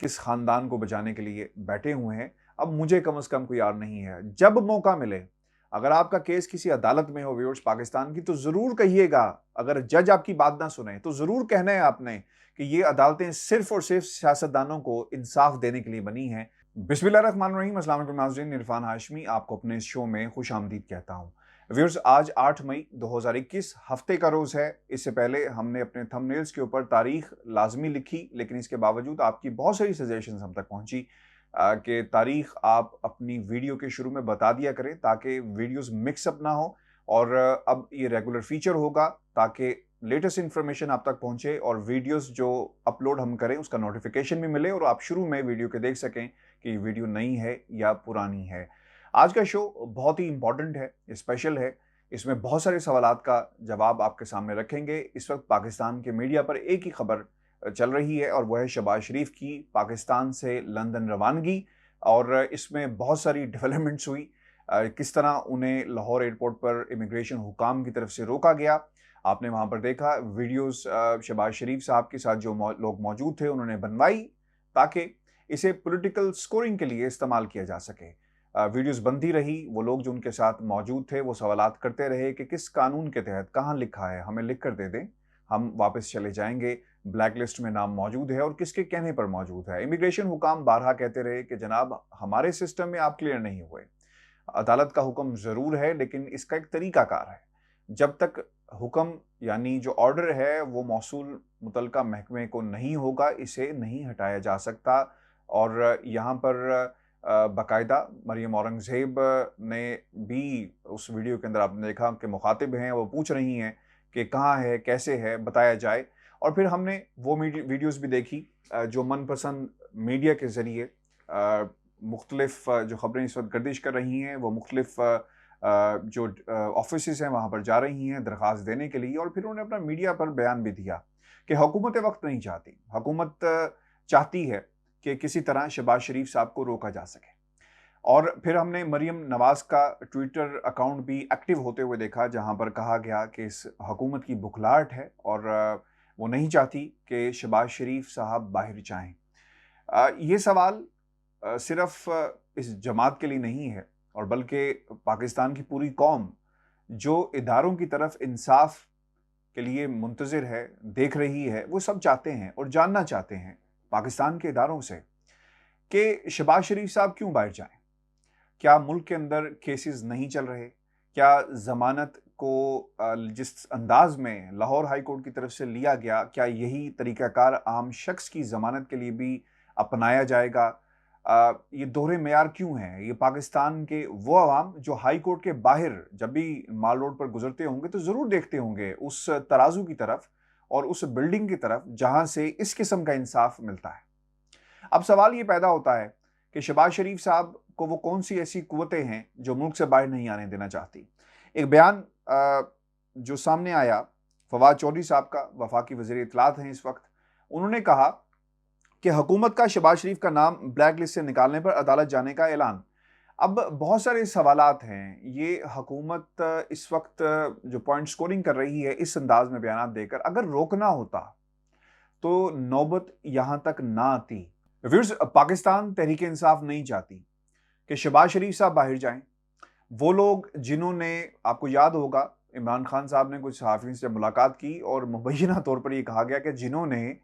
किस ख़ानदान को बचाने के लिए बैठे हुए हैं, अब मुझे कम से कम कोई यार नहीं है। जब मौका मिले, अगर आपका केस किसी अदालत में हो व्यूअर्स पाकिस्तान की, तो ज़रूर कहिएगा। अगर जज आपकी बात ना सुने, तो ज़रूर कहना है आपने कि ये अदालतें सिर्फ़ और सिर्फ़ सियासतदानों को इंसाफ़ देने के लिए बनी हैं। बिस्मिल्लाहिर्रहमानिर्रहीम, अस्सलाम वालेकुम नाज़रीन, इरफ़ान हाशमी आपको अपने इस शो में खुशामदीद कहता हूँ। व्यूअर्स, आज 8 मई 2021 हफ्ते का रोज़ है। इससे पहले हमने अपने थंबनेल्स के ऊपर तारीख लाज़मी लिखी, लेकिन इसके बावजूद आपकी बहुत सारी सजेशंस हम तक पहुँची कि तारीख आप अपनी वीडियो के शुरू में बता दिया करें ताकि वीडियोस मिक्स अप ना हो। और अब ये रेगुलर फीचर होगा ताकि लेटेस्ट इन्फॉर्मेशन आप तक पहुंचे और वीडियोस जो अपलोड हम करें उसका नोटिफिकेशन भी मिले और आप शुरू में वीडियो के देख सकें कि वीडियो नई है या पुरानी है। आज का शो बहुत ही इंपॉर्टेंट है, स्पेशल है। इसमें बहुत सारे सवालात का जवाब आपके सामने रखेंगे। इस वक्त पाकिस्तान के मीडिया पर एक ही खबर चल रही है और वह है शहबाज शरीफ की पाकिस्तान से लंदन रवानगी। और इसमें बहुत सारी डेवलपमेंट्स हुई। किस तरह उन्हें लाहौर एयरपोर्ट पर इमिग्रेशन हुकाम की तरफ से रोका गया, आपने वहां पर देखा। वीडियोस शहबाज शरीफ साहब के साथ जो लोग मौजूद थे उन्होंने बनवाई ताकि इसे पॉलिटिकल स्कोरिंग के लिए इस्तेमाल किया जा सके। वीडियोस बनती रही, वो लोग जो उनके साथ मौजूद थे वो सवालात करते रहे कि किस कानून के तहत, कहाँ लिखा है, हमें लिख कर दे दें, हम वापस चले जाएंगे, ब्लैक लिस्ट में नाम मौजूद है और किसके कहने पर मौजूद है। इमिग्रेशन हुकाम बारहा कहते रहे कि जनाब हमारे सिस्टम में आप क्लियर नहीं हुए। अदालत का हुक्म ज़रूर है लेकिन इसका एक तरीकाकार है। जब तक हुक्म यानी जो ऑर्डर है वो मौसूल मुतलका महकमे को नहीं होगा, इसे नहीं हटाया जा सकता। और यहाँ पर बाकायदा मरियम औरंगज़ेब ने भी उस वीडियो के अंदर आपने देखा कि मुखातिब हैं, वो पूछ रही हैं कि कहाँ है, कैसे है, बताया जाए। और फिर हमने वो वीडियोस भी देखी जो मनपसंद मीडिया के ज़रिए मुख्तलिफ जो ख़बरें इस वक्त गर्दिश कर रही हैं, वो मुख्तलिफ जो ऑफिस हैं वहाँ पर जा रही हैं दरख्वास्त देने के लिए। और फिर उन्होंने अपना मीडिया पर बयान भी दिया कि हुकूमत वक्त नहीं चाहती, हुकूमत चाहती है कि किसी तरह शहबाज शरीफ साहब को रोका जा सके। और फिर हमने मरियम नवाज़ का ट्विटर अकाउंट भी एक्टिव होते हुए देखा जहां पर कहा गया कि इस हुकूमत की बुखलाहट है और वो नहीं चाहती कि शहबाज शरीफ साहब बाहर जाएं। ये सवाल सिर्फ इस जमात के लिए नहीं है और बल्कि पाकिस्तान की पूरी कौम जो इदारों की तरफ इंसाफ के लिए मुंतज़िर है, देख रही है, वो सब चाहते हैं और जानना चाहते हैं पाकिस्तान के इदारों से कि शहबाज शरीफ साहब क्यों बाहर जाएं। क्या मुल्क के अंदर केसेस नहीं चल रहे? क्या ज़मानत को जिस अंदाज में लाहौर हाई कोर्ट की तरफ से लिया गया, क्या यही तरीक़ाकार आम शख्स की ज़मानत के लिए भी अपनाया जाएगा? ये दोहरे मेयार क्यों हैं? ये पाकिस्तान के वो अवाम जो हाई कोर्ट के बाहर जब भी माल रोड पर गुजरते होंगे तो ज़रूर देखते होंगे उस तराजू की तरफ और उस बिल्डिंग की तरफ जहां से इस किस्म का इंसाफ मिलता है। अब सवाल ये पैदा होता है कि शहबाज शरीफ साहब को वो कौन सी ऐसी कुव्वतें हैं जो मुल्क से बाहर नहीं आने देना चाहती। एक बयान जो सामने आया फवाद चौधरी साहब का, वफाकी वज़ीर इत्तलात हैं इस वक्त, उन्होंने कहा कि हुकूमत का शहबाज शरीफ का नाम ब्लैक लिस्ट से निकालने पर अदालत जाने का ऐलान। अब बहुत सारे सवालात हैं। ये हुकूमत इस वक्त जो पॉइंट स्कोरिंग कर रही है इस अंदाज में बयान देकर, अगर रोकना होता तो नौबत यहां तक ना आती। व्यूअर्स, पाकिस्तान तहरीक इंसाफ नहीं चाहती कि शहबाज शरीफ साहब बाहर जाएं। वो लोग जिन्होंने, आपको याद होगा इमरान खान साहब ने कुछ सहाफ़ियों से मुलाकात की और मुबैना तौर पर यह कहा गया कि जिन्होंने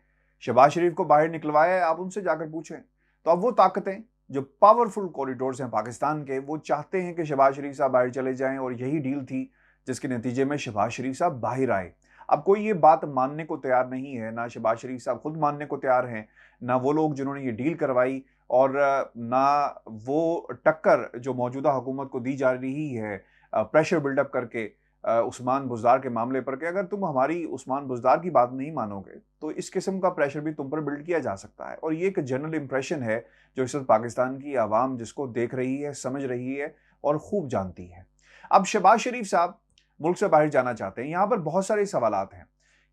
शहबाज शरीफ को बाहर निकलवाया है आप उनसे जाकर पूछें। तो अब वो ताकतें जो पावरफुल कॉरिडोर्स हैं पाकिस्तान के, वो चाहते हैं कि शहबाज शरीफ साहब बाहर चले जाएं और यही डील थी जिसके नतीजे में शहबाज शरीफ साहब बाहर आए। अब कोई ये बात मानने को तैयार नहीं है, ना शहबाज शरीफ साहब खुद मानने को तैयार हैं, ना वो लोग जिन्होंने ये डील करवाई और ना वो टक्कर जो मौजूदा हुकूमत को दी जा रही है प्रेशर बिल्डअप करके उस्मान बुज़दार के मामले पर कि अगर तुम हमारी उस्मान बुज़दार की बात नहीं मानोगे तो इस किस्म का प्रेशर भी तुम पर बिल्ड किया जा सकता है। और ये एक जनरल इंप्रेशन है जो इस वक्त पाकिस्तान की आवाम जिसको देख रही है, समझ रही है और खूब जानती है। अब शहबाज शरीफ साहब मुल्क से बाहर जाना चाहते हैं। यहाँ पर बहुत सारे सवालात हैं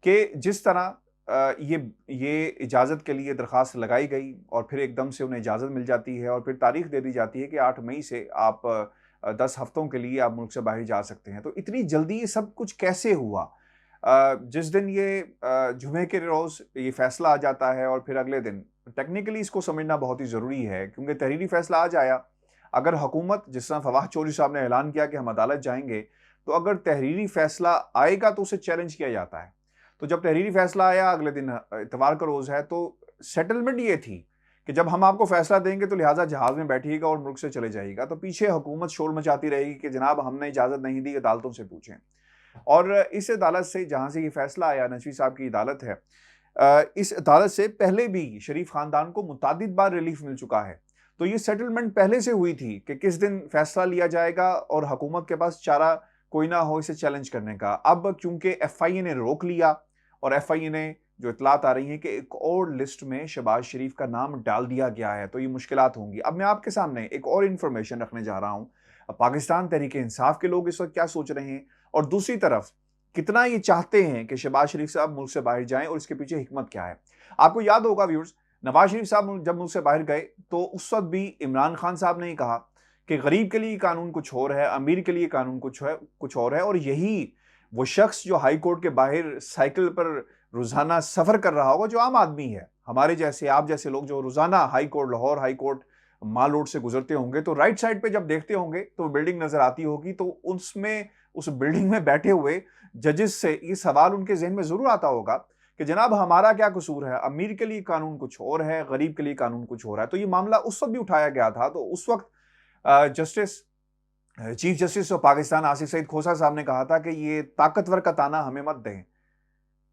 कि जिस तरह ये इजाज़त के लिए दरख्वास्त लगाई गई और फिर एकदम से उन्हें इजाज़त मिल जाती है और फिर तारीख दे दी जाती है कि 8 मई से आप 10 हफ्तों के लिए आप मुल्क से बाहर जा सकते हैं। तो इतनी जल्दी ये सब कुछ कैसे हुआ? जिस दिन ये जुमे के रोज़ ये फैसला आ जाता है और फिर अगले दिन टेक्निकली इसको समझना बहुत ही ज़रूरी है, क्योंकि तहरीरी फैसला आज आया। अगर हुकूमत, जिस तरह फवाद चौधरी साहब ने ऐलान किया कि हम अदालत जाएंगे, तो अगर तहरीरी फैसला आएगा तो उसे चैलेंज किया जाता है। तो जब तहरीरी फैसला आया, अगले दिन इतवार का रोज़ है, तो सेटलमेंट ये थी कि जब हम आपको फैसला देंगे तो लिहाजा जहाज़ में बैठिएगा और मुल्क से चले जाइएगा। तो पीछे हुकूमत शोर मचाती रहेगी कि जनाब हमने इजाज़त नहीं दी, अदालतों से पूछें। और इस अदालत से, जहाँ से ये फैसला आया, नजवी साहब की अदालत है, इस अदालत से पहले भी शरीफ खानदान को मुतादिद बार रिलीफ मिल चुका है। तो ये सेटलमेंट पहले से हुई थी कि किस दिन फैसला लिया जाएगा और हुकूमत के पास चारा कोई ना हो इसे चैलेंज करने का। अब चूंकि एफआईए ने रोक लिया और एफआईए ने जो इतलात आ रही है कि एक और लिस्ट में शहबाज शरीफ का नाम डाल दिया गया है, तो ये मुश्किलात होंगी। अब मैं आपके सामने एक और इंफॉर्मेशन रखने जा रहा हूं। पाकिस्तान तहरीक इंसाफ के लोग इस वक्त क्या सोच रहे हैं, और दूसरी तरफ कितना ये चाहते हैं कि शहबाज शरीफ साहब मुल्क से बाहर जाएं, और इसके पीछे हिकमत क्या है। आपको याद होगा व्यूअर्स, नवाज शरीफ साहब जब मुल्क से बाहर गए तो उस वक्त भी इमरान खान साहब ने ही कहा कि गरीब के लिए कानून कुछ और है, अमीर के लिए कानून कुछ और है। और यही वो शख्स जो हाई कोर्ट के बाहर साइकिल पर रोजाना सफर कर रहा होगा, जो आम आदमी है, हमारे जैसे, आप जैसे लोग जो रोजाना high court, Lahore high court, Mall Road से गुजरते होंगे, तो राइट साइड पे जब देखते होंगे तो बिल्डिंग नजर आती होगी, तो उसमें, उस बिल्डिंग में बैठे हुए जजेस से ये सवाल उनके जहन में जरूर आता होगा कि जनाब हमारा क्या कसूर है, अमीर के लिए कानून कुछ और है, गरीब के लिए कानून कुछ और है। तो ये मामला उस वक्त भी उठाया गया था। तो उस वक्त justice chief justice of Pakistan Asif Saeed Khosa साहब ने कहा था कि ये ताकतवर का ताना हमें मत दें,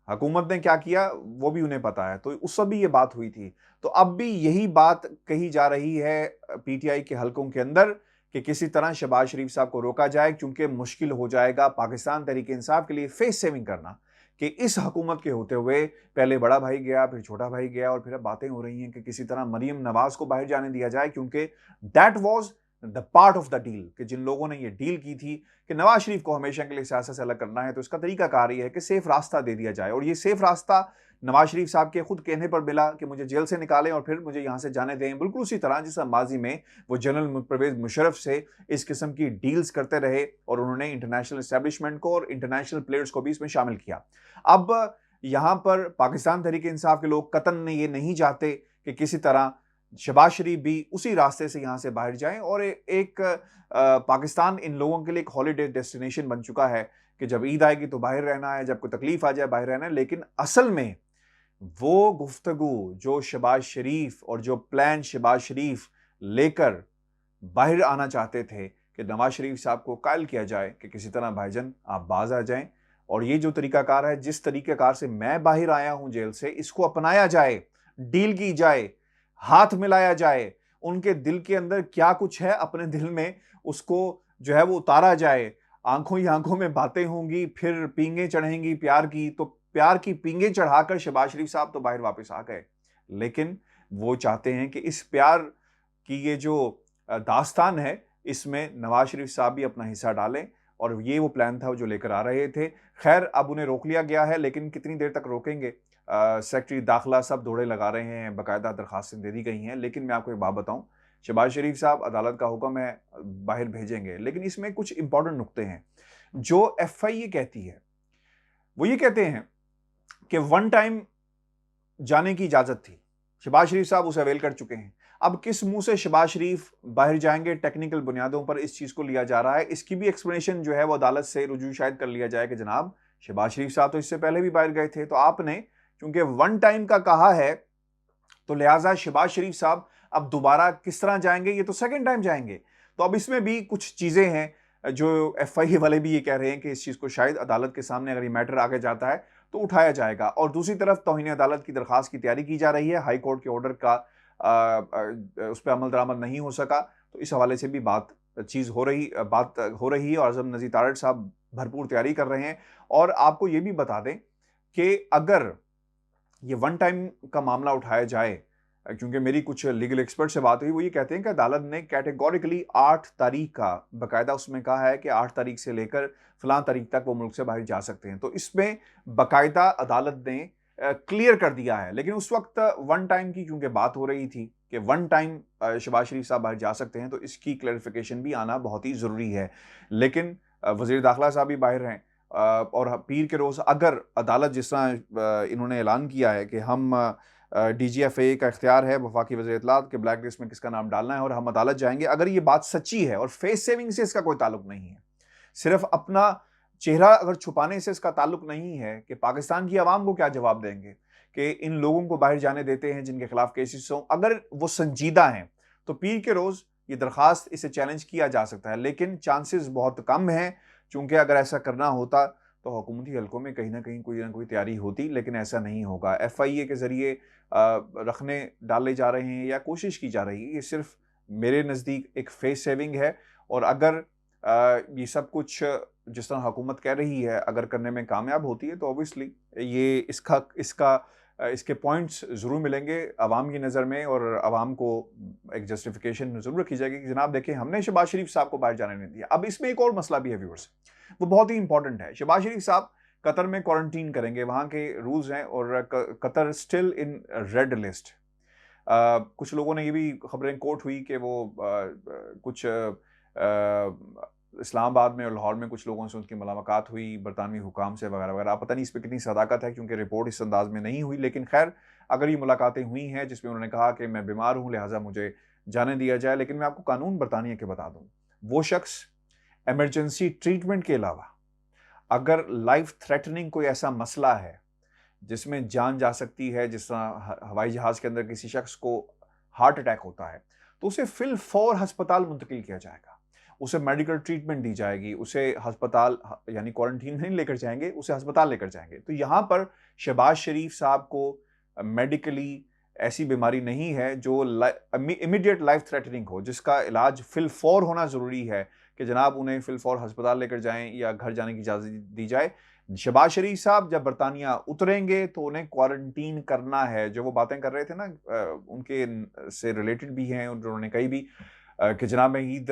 हुकूमत ने क्या किया वो भी उन्हें पता है। तो उस समय भी ये बात हुई थी। तो अब भी यही बात कही जा रही है पीटीआई के हलकों के अंदर कि किसी तरह शहबाज शरीफ साहब को रोका जाए, क्योंकि मुश्किल हो जाएगा पाकिस्तान तहरीक इंसाफ के लिए फेस सेविंग करना कि इस हुकूमत के होते हुए पहले बड़ा भाई गया, फिर छोटा भाई गया, और फिर अब बातें हो रही हैं कि किसी तरह मरियम नवाज को बाहर जाने दिया जाए, क्योंकि that was the part of the deal, कि जिन लोगों ने ये डील की थी कि नवाज शरीफ को हमेशा के लिए सियासत से अलग करना है, तो इसका तरीका कार ये है कि सेफ रास्ता दे दिया जाए। और ये सेफ रास्ता नवाज शरीफ साहब के खुद कहने पर मिला कि मुझे जेल से निकालें और फिर मुझे यहां से जाने दें, बिल्कुल उसी तरह जिस माजी में वो जनरल परवेज मुशर्रफ से इस किस्म की डील्स करते रहे और उन्होंने इंटरनेशनल एस्टेब्लिशमेंट को और इंटरनेशनल प्लेयर्स को भी इसमें शामिल किया। अब यहां पर पाकिस्तान तहरीक इंसाफ के लोग कतन ये नहीं चाहते कि किसी तरह शहबाज शरीफ भी उसी रास्ते से यहां से बाहर जाएं, और एक पाकिस्तान इन लोगों के लिए एक हॉलीडे डेस्टिनेशन बन चुका है कि जब ईद आएगी तो बाहर रहना है, जब कोई तकलीफ आ जाए बाहर रहना है। लेकिन असल में वो गुफ्तगू जो शहबाज शरीफ और जो प्लान शहबाज शरीफ लेकर बाहर आना चाहते थे कि नवाज शरीफ साहब को कायल किया जाए कि किसी तरह भाईजान आप बाज आ जाएं, और ये जो तरीकाकार है, जिस तरीकेकार से मैं बाहर आया हूं जेल से, इसको अपनाया जाए, डील की जाए, हाथ मिलाया जाए, उनके दिल के अंदर क्या कुछ है अपने दिल में उसको जो है वो उतारा जाए, आंखों ही आंखों में बातें होंगी, फिर पींगे चढ़ेंगी प्यार की, तो प्यार की पींगे चढ़ाकर शहबाज शरीफ साहब तो बाहर वापस आ गए। लेकिन वो चाहते हैं कि इस प्यार की ये जो दास्तान है, इसमें नवाज शरीफ साहब भी अपना हिस्सा डालें, और ये वो प्लान था जो लेकर आ रहे थे। खैर अब उन्हें रोक लिया गया है, लेकिन कितनी देर तक रोकेंगे, सेक्रेटरी दाखिला सब दौड़े लगा रहे हैं, बाकायदा दरखास्तें दे दी गई हैं। लेकिन मैं आपको एक बात बताऊं, शहबाज शरीफ साहब अदालत का हुक्म है बाहर भेजेंगे, लेकिन इसमें कुछ इंपॉर्टेंट नुक्ते हैं। जो एफआईए कहती है वो ये कहते हैं कि वन टाइम जाने की इजाजत थी, शहबाज शरीफ साहब उसे अवेल कर चुके हैं। अब किस मुंह से शहबाज शरीफ बाहर जाएंगे, टेक्निकल बुनियादों पर इस चीज को लिया जा रहा है। इसकी भी एक्सप्लेनेशन जो है वो अदालत से रुजू शायद कर लिया जाए कि जनाब शहबाज शरीफ साहब तो इससे पहले भी बाहर गए थे, तो आपने क्योंकि वन टाइम का कहा है, तो लिहाजा शहबाज शरीफ साहब अब दोबारा किस तरह जाएंगे, ये तो सेकंड टाइम जाएंगे। तो अब इसमें भी कुछ चीजें हैं जो एफआईए वाले भी ये कह रहे हैं कि इस चीज को शायद अदालत के सामने अगर ये मैटर आगे जाता है तो उठाया जाएगा। और दूसरी तरफ तौहीन अदालत की दरखास्त की तैयारी की जा रही है, हाई कोर्ट के ऑर्डर का उस पर अमल दरामद नहीं हो सका, तो इस हवाले से भी बात हो रही है, और आजम नज़ीर तारड़ साहब भरपूर तैयारी कर रहे हैं। और आपको ये भी बता दें कि अगर ये वन टाइम का मामला उठाया जाए, क्योंकि मेरी कुछ लीगल एक्सपर्ट से बात हुई, वो ये कहते हैं कि अदालत ने कैटेगोरिकली 8 तारीख का बाकायदा उसमें कहा है कि 8 तारीख से लेकर फलां तारीख तक वो मुल्क से बाहर जा सकते हैं। तो इसमें बाकायदा अदालत ने क्लियर कर दिया है। लेकिन उस वक्त वन टाइम की क्योंकि बात हो रही थी कि वन टाइम शहबाज शरीफ साहब बाहर जा सकते हैं, तो इसकी क्लैरिफिकेशन भी आना बहुत ही ज़रूरी है। लेकिन वज़ीर दाखिला साहब भी बाहर हैं, और पीर के रोज़ अगर अदालत, जिस तरह इन्होंने ऐलान किया है कि हम DGFA का इख्तियार है वफाकी वज़ीर इत्तलात के ब्लैक लिस्ट में किसका नाम डालना है और हम अदालत जाएंगे। अगर ये बात सच्ची है और फेस सेविंग से इसका कोई ताल्लुक नहीं है, सिर्फ अपना चेहरा अगर छुपाने से इसका ताल्लुक नहीं है, कि पाकिस्तान की आवाम को क्या जवाब देंगे कि इन लोगों को बाहर जाने देते हैं जिनके खिलाफ केसेस हों, अगर वो संजीदा हैं तो पीर के रोज ये दरखास्त, इसे चैलेंज किया जा सकता है। लेकिन चांसेस बहुत कम हैं, चूंकि अगर ऐसा करना होता तो हुकूमती हलकों में कहीं ना कोई तैयारी होती, लेकिन ऐसा नहीं होगा। FIA के जरिए रखने डाले जा रहे हैं या कोशिश की जा रही है, ये सिर्फ मेरे नज़दीक एक फेस सेविंग है। और अगर ये सब कुछ जिस तरह हुकूमत कह रही है अगर करने में कामयाब होती है, तो ऑब्वियसली ये इसके पॉइंट्स ज़रूर मिलेंगे अवाम की नज़र में, और अवाम को एक जस्टिफिकेशन ज़रूर रखी जाएगी कि जनाब देखें, हमने शहबाज शरीफ साहब को बाहर जाने नहीं दिया। अब इसमें एक और मसला भी है व्यूअर्स, वो बहुत ही इंपॉर्टेंट है। शहबाज शरीफ साहब कतर में क्वारंटीन करेंगे, वहाँ के रूल्स हैं, और Qatar still in red list. कुछ लोगों ने ये भी खबरें कोट हुई कि वो कुछ इस्लामाबाद में और लाहौर में कुछ लोगों से उनकी मुलाकात हुई, बरतानवी हुकाम से वगैरह वगैरह। पता नहीं इस पर कितनी सदाकत है, क्योंकि रिपोर्ट इस अंदाज में नहीं हुई। लेकिन खैर, अगर ये मुलाकातें हुई हैं जिसमें उन्होंने कहा कि मैं बीमार हूँ लिहाजा मुझे जाने दिया जाए। लेकिन मैं आपको कानून बरतानिया के बता दूँ, वो शख्स एमरजेंसी ट्रीटमेंट के अलावा अगर लाइफ थ्रेटनिंग कोई ऐसा मसला है जिसमें जान जा सकती है, जिस तरह हवाई जहाज के अंदर किसी शख्स को हार्ट अटैक होता है, तो उसे फिल फौर हस्पताल मुंतकिल किया जाएगा, उसे मेडिकल ट्रीटमेंट दी जाएगी, उसे हस्पताल यानी क्वारंटीन नहीं लेकर जाएंगे, उसे हस्पताल लेकर जाएंगे। तो यहाँ पर शहबाज शरीफ साहब को मेडिकली ऐसी बीमारी नहीं है जो इमीडिएट लाइफ थ्रेटनिंग हो, जिसका इलाज फिल फौर होना ज़रूरी है कि जनाब उन्हें फिल फौर हस्पताल लेकर जाएं या घर जाने की इजाज़त दी जाए। शहबाज शरीफ साहब जब बरतानिया उतरेंगे तो उन्हें क्वारंटीन करना है। जो वो बातें कर रहे थे ना, उनके से रिलेटेड भी हैं, उन्होंने कही भी कि जनाब मैं ईद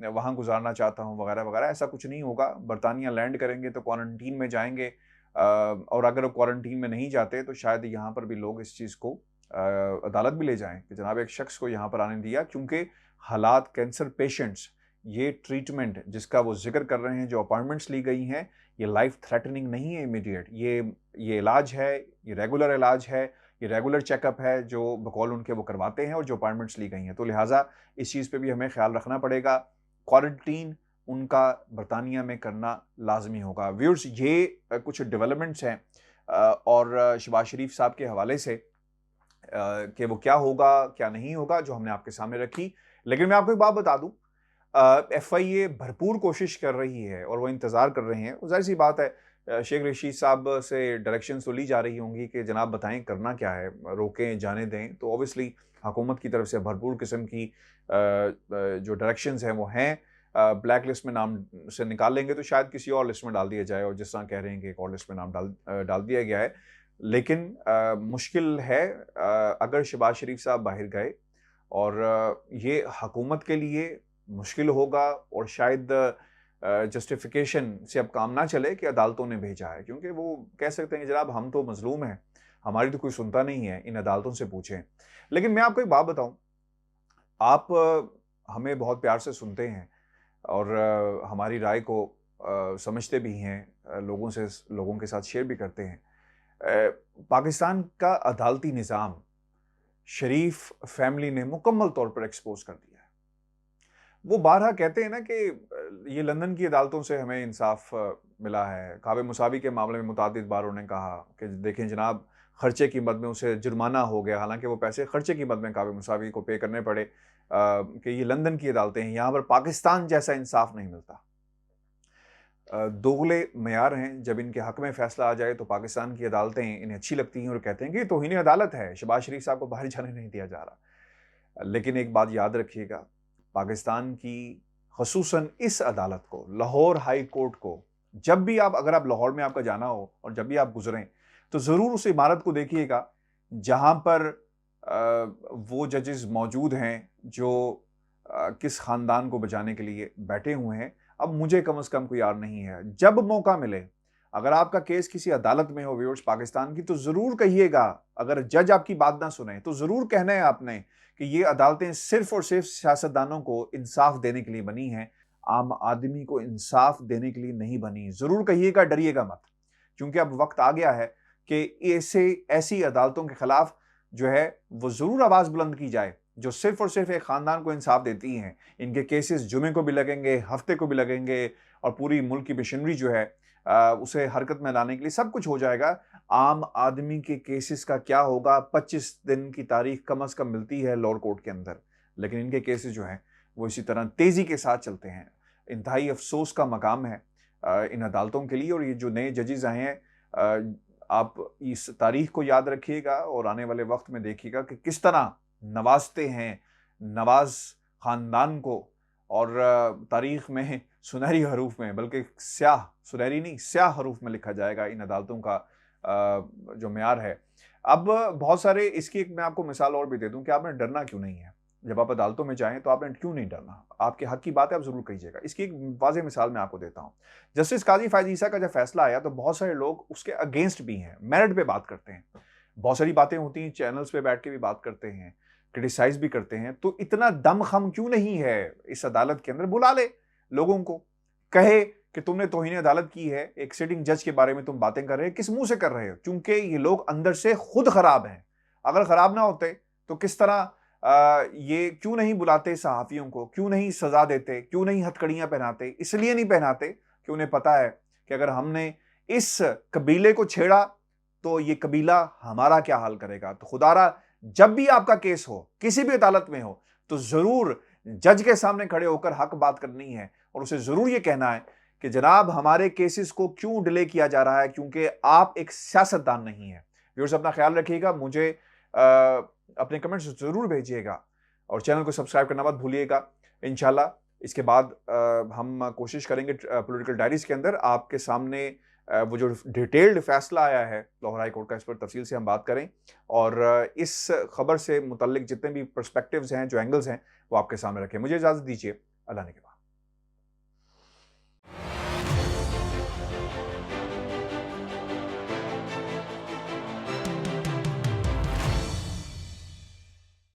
वहाँ गुजारना चाहता हूँ वगैरह वगैरह। ऐसा कुछ नहीं होगा। बरतानिया लैंड करेंगे तो क्वारंटीन में जाएंगे, और अगर वो क्वारंटीन में नहीं जाते तो शायद यहाँ पर भी लोग इस चीज़ को अदालत भी ले जाएं कि जनाब एक शख्स को यहाँ पर आने दिया, क्योंकि हालात कैंसर पेशेंट्स, ये ट्रीटमेंट जिसका वो जिक्र कर रहे हैं, जो अपॉइंटमेंट्स ली गई हैं, ये लाइफ थ्रेटनिंग नहीं है इमीडिएट। ये इलाज है, ये रेगुलर इलाज है, ये रेगुलर चेकअप है जो बकौल उनके वो करवाते हैं और जो अपॉइंटमेंट्स ली गई हैं। तो लिहाजा इस चीज़ पे भी हमें ख्याल रखना पड़ेगा। क्वारंटीन उनका बरतानिया में करना लाजमी होगा। व्यूअर्स, ये कुछ डेवलपमेंट्स हैं और शहबाज शरीफ साहब के हवाले से कि वो क्या होगा क्या नहीं होगा, जो हमने आपके सामने रखी। लेकिन मैं आपको एक बात बता दूं, FIA भरपूर कोशिश कर रही है और वो इंतज़ार कर रहे हैं। जाहिर सी बात है, शेख रशीद साहब से डायरेक्शंस तो ली जा रही होंगी कि जनाब बताएं करना क्या है, रोकें जाने दें। तो ऑब्वियसली हुकूमत की तरफ से भरपूर किस्म की जो डायरेक्शंस हैं वो हैं। ब्लैक लिस्ट में नाम से निकाल लेंगे तो शायद किसी और लिस्ट में डाल दिया जाए, और जिस तरह कह रहे हैं कि एक और लिस्ट में नाम डाल दिया गया है। लेकिन मुश्किल है अगर शहबाज शरीफ साहब बाहर गए, और ये हुकूमत के लिए मुश्किल होगा, और शायद जस्टिफिकेशन से अब काम ना चले कि अदालतों ने भेजा है, क्योंकि वो कह सकते हैं कि जनाब हम तो मजलूम हैं, हमारी तो कोई सुनता नहीं है, इन अदालतों से पूछें। लेकिन मैं आपको एक बात बताऊं, आप हमें बहुत प्यार से सुनते हैं और हमारी राय को समझते भी हैं, लोगों के साथ शेयर भी करते हैं। पाकिस्तान का अदालती निज़ाम शरीफ फैमिली ने मुकम्मल तौर पर एक्सपोज कर दिया है। वो बारहा कहते हैं ना कि ये लंदन की अदालतों से हमें इंसाफ मिला है। काबे मुसावी के मामले में मुतादिद बार उन्होंने कहा कि देखें जनाब, खर्चे की मद में उसे जुर्माना हो गया, हालांकि वो पैसे खर्चे की मद में काबे मुसावी को पे करने पड़े, कि ये लंदन की अदालतें हैं, यहाँ पर पाकिस्तान जैसा इंसाफ नहीं मिलता। दोगले मयार हैं। जब इनके हक में फैसला आ जाए तो पाकिस्तान की अदालतें इन्हें अच्छी लगती हैं और कहते हैं कि तौहीन अदालत है, शहबाज शरीफ साहब को बाहर जाने नहीं दिया जा रहा। लेकिन एक बात याद रखिएगा, पाकिस्तान की खसूसन इस अदालत को, लाहौर हाई कोर्ट को, जब भी अगर आप लाहौर में आपका जाना हो और जब भी आप गुजरें तो ज़रूर उस इमारत को देखिएगा जहाँ पर वो जजेस मौजूद हैं जो किस ख़ानदान को बचाने के लिए बैठे हुए हैं। अब मुझे कम से कम कोई यार नहीं है, जब मौका मिले, अगर आपका केस किसी अदालत में हो व्यूअर्स पाकिस्तान की, तो ज़रूर कहिएगा। अगर जज आपकी बात ना सुने तो ज़रूर कहना है आपने कि ये अदालतें सिर्फ और सिर्फ सियासतदानों को इंसाफ देने के लिए बनी हैं, आम आदमी को इंसाफ देने के लिए नहीं बनी। ज़रूर कहिएगा, डरिएगा मत, क्योंकि अब वक्त आ गया है कि ऐसी अदालतों के खिलाफ जो है वो ज़रूर आवाज़ बुलंद की जाए, जो सिर्फ़ और सिर्फ़ एक ख़ानदान को इंसाफ़ देती हैं। इनके केसेस जुमे को भी लगेंगे, हफ़्ते को भी लगेंगे और पूरी मुल्क की मशीनरी जो है उसे हरकत में लाने के लिए सब कुछ हो जाएगा। आम आदमी के केसेस का क्या होगा? 25 दिन की तारीख कम से कम मिलती है लोअर कोर्ट के अंदर, लेकिन इनके केसेस जो हैं वो इसी तरह तेज़ी के साथ चलते हैं। इंतहाई अफ़सोस का मकाम है इन अदालतों के लिए। और ये जो नए जजेस आए हैं, आप इस तारीख को याद रखिएगा और आने वाले वक्त में देखिएगा कि किस तरह नवाजते हैं नवाज खानदान को। और तारीख में सुनहरी हरूफ में, बल्कि स्याह, सुनहरी नहीं स्याह हरूफ में लिखा जाएगा इन अदालतों का जो म्यार है। अब बहुत सारे, इसकी एक मैं आपको मिसाल और भी दे दूं कि आपने डरना क्यों नहीं है। जब आप अदालतों में जाएं तो आपने क्यों नहीं डरना, आपके हक की बात है, आप जरूर कहिएगा। इसकी एक वाज़ेह मिसाल मैं आपको देता हूं। जस्टिस काजी फायद ईसा का जब फैसला आया तो बहुत सारे लोग उसके अगेंस्ट भी हैं, मेरिट पे बात करते हैं, बहुत सारी बातें होती हैं, चैनल्स पे बैठ के भी बात करते हैं, क्रिटिसाइज भी करते हैं। तो इतना दम खम क्यों नहीं है इस अदालत के अंदर? बुला ले लोगों को, कहे कि तुमने तौहीन अदालत की है, एक सिटिंग जज के बारे में तुम बातें कर रहे हो, किस मुंह से कर रहे हो? क्योंकि ये लोग अंदर से खुद खराब हैं। अगर खराब ना होते तो किस तरह ये क्यों नहीं बुलाते सहाफ़ियों को, क्यों नहीं सजा देते, क्यों नहीं हथकड़ियां पहनाते? इसलिए नहीं पहनाते कि उन्हें पता है कि अगर हमने इस कबीले को छेड़ा तो ये कबीला हमारा क्या हाल करेगा। तो खुदारा, जब भी आपका केस हो, किसी भी अदालत में हो, तो जरूर जज के सामने खड़े होकर हक बात करनी है और उसे जरूर यह कहना है कि जनाब हमारे केसेस को क्यों डिले किया जा रहा है, क्योंकि आप एक सियासतदान नहीं है। व्यूअर्स, अपना ख्याल रखिएगा, मुझे अपने कमेंट्स जरूर भेजिएगा और चैनल को सब्सक्राइब करना मत भूलिएगा। इंशाल्लाह इसके बाद हम कोशिश करेंगे पॉलिटिकल डायरीज के अंदर आपके सामने वो जो डिटेल्ड फैसला आया है लाहौर हाई कोर्ट का, इस पर तफसील से हम बात करें और इस खबर से मुतल्लिक जितने भी पर्सपेक्टिव्स हैं, जो एंगल्स हैं, वो आपके सामने रखें। मुझे इजाज़त दीजिए। अल्लाह ने के बाद।